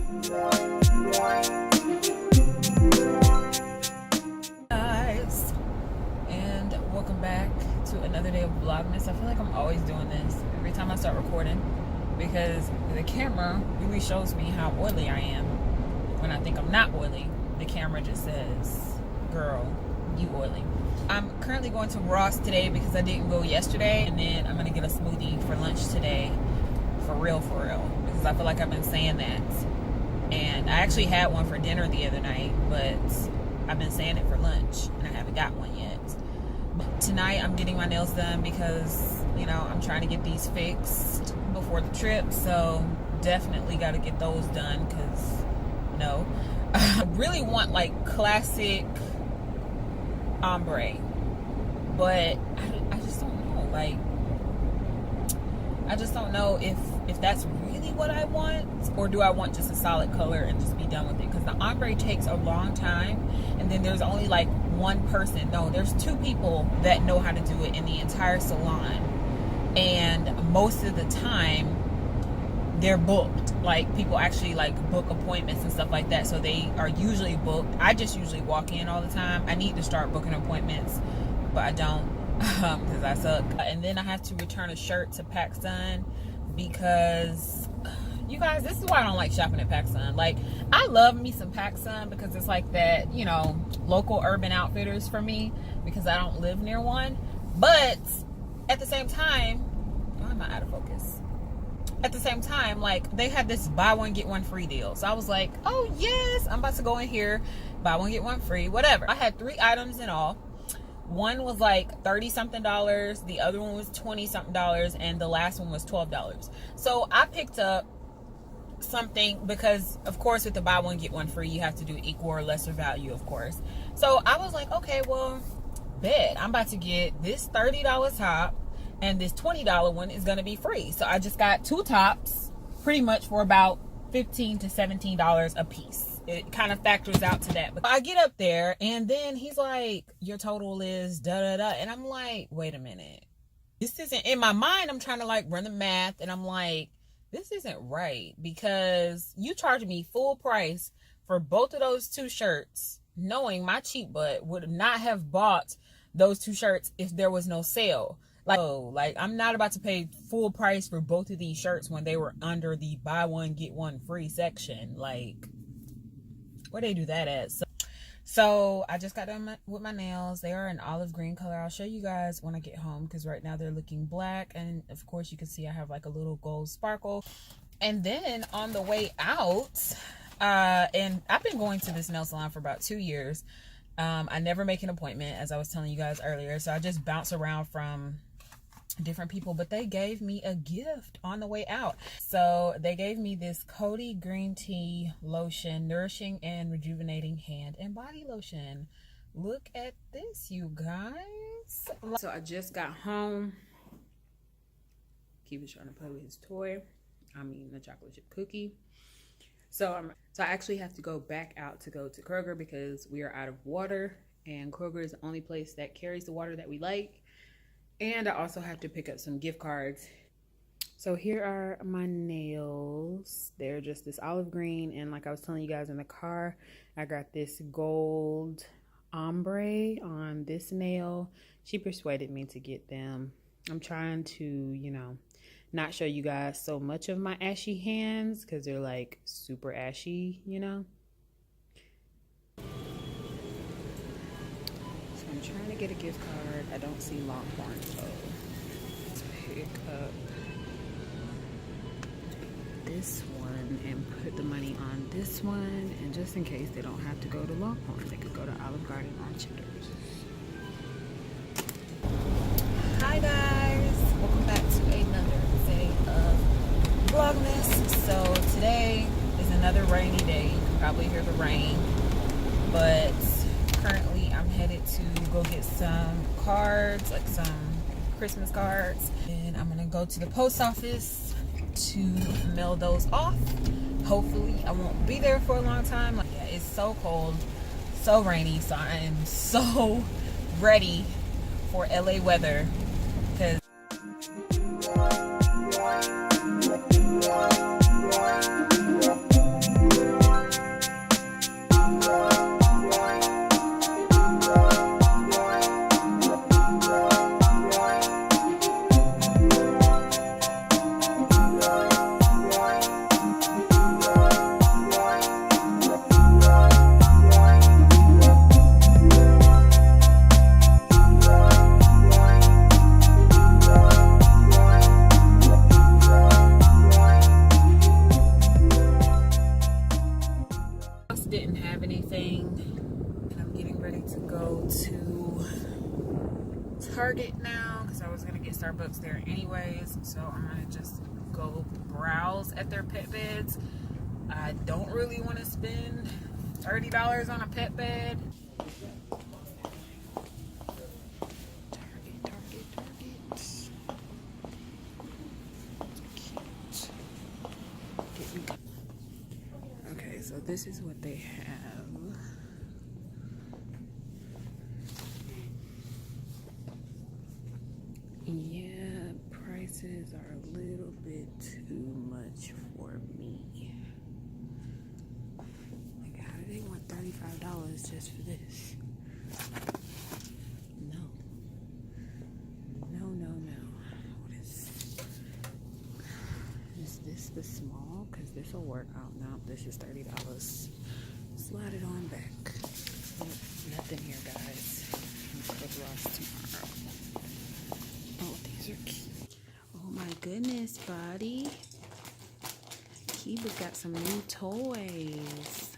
Guys, and welcome back to another day of Vlogmas. I feel like I'm always doing this every time I start recording because the camera really shows me how oily I am. When I think I'm not oily, the camera just says, girl, you oily. I'm currently going to Ross today because I didn't go yesterday, and then I'm gonna get a smoothie for lunch today, for real, because I feel like I've been saying that. And I actually had one for dinner the other night, but I've been saying it for lunch and I haven't got one yet. But tonight I'm getting my nails done because, you know, I'm trying to get these fixed before the trip, so definitely got to get those done because, no. I really want like classic ombre, but I just don't know. Like, I just don't know if that's really what I want, or do I want just a solid color and just be done with it? Because the ombre takes a long time, and then there's only like one person. No, there's two people that know how to do it in the entire salon, and most of the time they're booked. Like, people actually like book appointments and stuff like that, so they are usually booked. I just usually walk in all the time. I need to start booking appointments, but I don't, because I suck. And then I have to return a shirt to PacSun because, you guys, this is why I don't like shopping at PacSun. Like, I love me some PacSun because it's like that, you know, local Urban Outfitters for me, because I don't live near one. But at the same time, why am I out of focus? At the same time, like, they had this buy one get one free deal, so I was like, oh yes, I'm about to go in here, buy one get one free, whatever. I had 3 items in all. One was like $30 something, the other one was $20 something, and the last one was $12. So I picked up something because, of course, with the buy one get one free, you have to do equal or lesser value, of course. So I was like, okay, well, bet I'm about to get this $30 top, and this $20 one is gonna be free. So I just got 2 tops pretty much for about $15 to $17 a piece. It kind of factors out to that. But I get up there, and then he's like, your total is da-da-da. And I'm like, wait a minute. This isn't, in my mind, I'm trying to like run the math, and I'm like, this isn't right, because you charged me full price for both of those 2 shirts, knowing my cheap butt would not have bought those 2 shirts if there was no sale. Like, I'm not about to pay full price for both of these shirts when they were under the buy one get one free section. Like, where they do that at? So I just got done with my nails. They are an olive green color. I'll show you guys when I get home, because right now they're looking black, and of course you can see I have like a little gold sparkle. And then on the way out, and I've been going to this nail salon for about 2 years. I never make an appointment, as I was telling you guys earlier, so I just bounce around from different people. But they gave me a gift on the way out. So they gave me this Coty green tea lotion, nourishing and rejuvenating hand and body lotion. Look at this, you guys. So I just got home. Keep trying to play with his toy. I'm eating a chocolate chip cookie. So I actually have to go back out to go to Kroger because we are out of water, and Kroger is the only place that carries the water that we like. And I also have to pick up some gift cards. So here are my nails. They're just this olive green, and like I was telling you guys in the car, I got this gold ombre on this nail. She persuaded me to get them. I'm trying to, you know, not show you guys so much of my ashy hands because they're like super ashy, you know. So I'm trying to get a gift card. I don't see Longhorn, so let's pick up this one and put the money on this one, and just in case they don't have to go to Longhorn, they could go to Olive Garden or Cheddar's. Hi guys, welcome back to another day of Vlogmas. So today is another rainy day. You can probably hear the rain, but currently I'm headed to go get some cards, like some Christmas cards, and I'm gonna go to the post office to mail those off. Hopefully I won't be there for a long time. Like, yeah, it's so cold, so rainy, so I am so ready for LA weather, because to Target now because I was gonna get Starbucks there anyways. So I'm gonna just go browse at their pet beds. I don't really want to spend $30 on a pet bed. Target. Cute. Okay, so this is what they have. Yeah, prices are a little bit too much for me. Like, how do they want $35 just for this? No. What is this the small? Because this will work out. No, this is $30. Slide it on back. Nothing here, guys. I'm lost tomorrow. Oh, these are cute. Oh my goodness, buddy. Kiba got some new toys.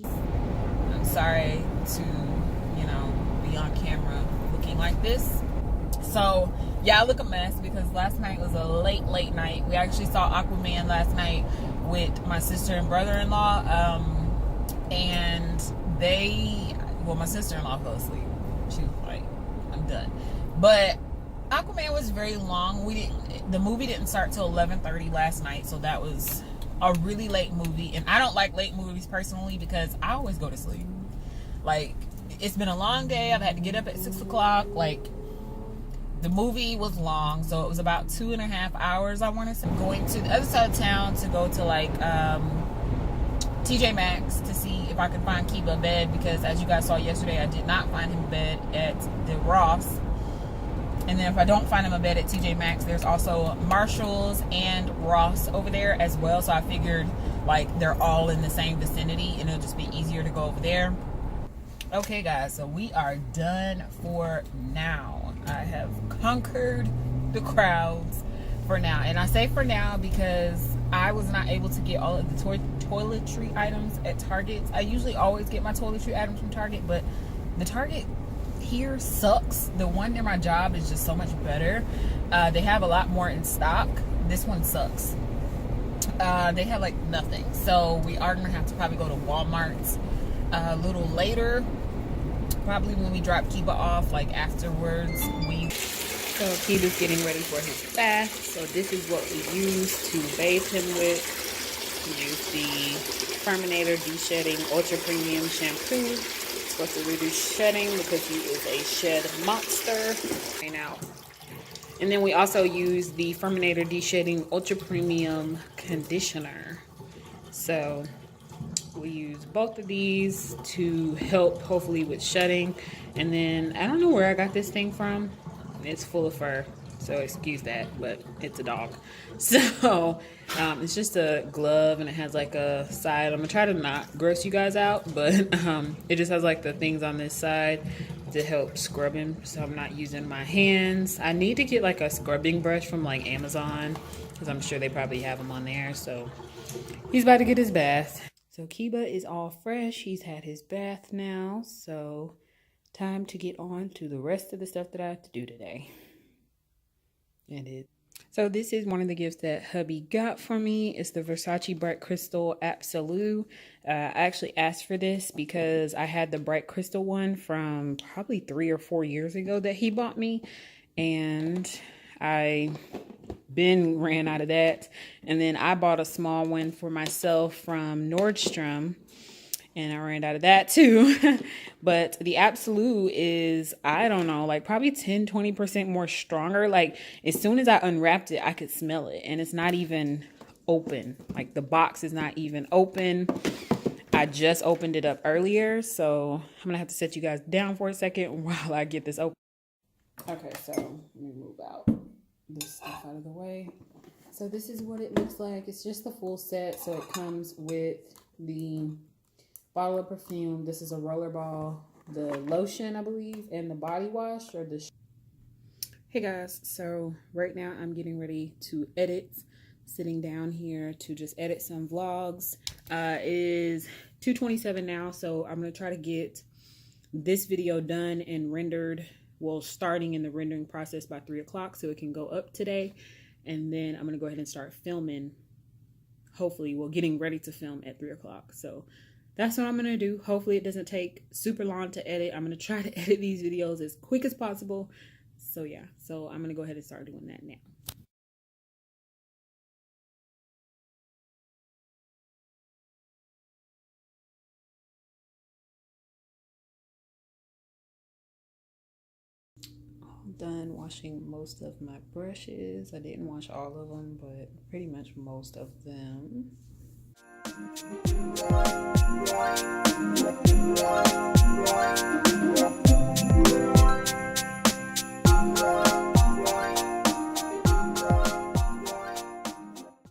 I'm sorry to, be on camera looking like this. So, yeah, I look a mess because last night was a late night. We actually saw Aquaman last night with my sister and brother-in-law, and my sister-in-law fell asleep. She was like, I'm done. But Aquaman was very long. The movie didn't start till 11:30 last night, so that was a really late movie. And I don't like late movies personally because I always go to sleep. Like, it's been a long day. I've had to get up at 6 o'clock. Like, the movie was long, so it was about 2.5 hours, I want to say. Going to the other side of town to go to, like, TJ Maxx to see if I could find Kiba a bed, because as you guys saw yesterday, I did not find him a bed at the Ross. And then if I don't find him a bed at TJ Maxx, there's also Marshall's and Ross over there as well. So I figured, like, they're all in the same vicinity and it'll just be easier to go over there. Okay, guys, so we are done for now. I have conquered the crowds for now. And I say for now because I was not able to get all of the toiletry items at Target. I usually always get my toiletry items from Target, but the Target here sucks. The one near my job is just so much better. They have a lot more in stock. This one sucks. They have like nothing. So we are gonna have to probably go to Walmart's a little later, probably when we drop Kiba off, like afterwards. So Kiba's getting ready for his bath. So this is what we use to bathe him with. We use the Firminator De-Shedding Ultra Premium Shampoo. It's supposed to reduce shedding because he is a shed monster right now. And then we also use the Firminator De-Shedding Ultra Premium Conditioner. So we use both of these to help hopefully with shedding. And then I don't know where I got this thing from. It's full of fur, so excuse that, but it's a dog. So it's just a glove, and it has like a side. I'm gonna try to not gross you guys out, but it just has like the things on this side to help scrub him, so I'm not using my hands. I need to get like a scrubbing brush from like Amazon, because I'm sure they probably have them on there. So he's about to get his bath. So Kiba is all fresh. He's had his bath now, so time to get on to the rest of the stuff that I have to do today. So this is one of the gifts that hubby got for me. It's the Versace Bright Crystal Absolute. I actually asked for this because I had the Bright Crystal one from probably 3 or 4 years ago that he bought me, and I ran out of that. And then I bought a small one for myself from Nordstrom, and I ran out of that too. But the Absolute is, I don't know, like probably 10-20% more stronger. Like as soon as I unwrapped it, I could smell it, and it's not even open. Like the box is not even open. I just opened it up earlier, so I'm gonna have to set you guys down for a second while I get this open. Okay, so let me move out this stuff out of the way. So this is what it looks like. It's just the full set. So it comes with the bottle of perfume. This is a roller ball, the lotion, I believe, and the body wash or the. Hey guys, so right now I'm getting ready to edit sitting down here to just edit some vlogs. It is 2:27 now, so I'm gonna try to get this video done and rendered, well, starting in the rendering process by 3 o'clock so it can go up today. And then I'm gonna go ahead and start filming, hopefully, well, getting ready to film at 3 o'clock. So that's what I'm gonna do. Hopefully it doesn't take super long to edit. I'm gonna try to edit these videos as quick as possible. So yeah, so I'm gonna go ahead and start doing that now. Done washing most of my brushes. I didn't wash all of them, but pretty much most of them.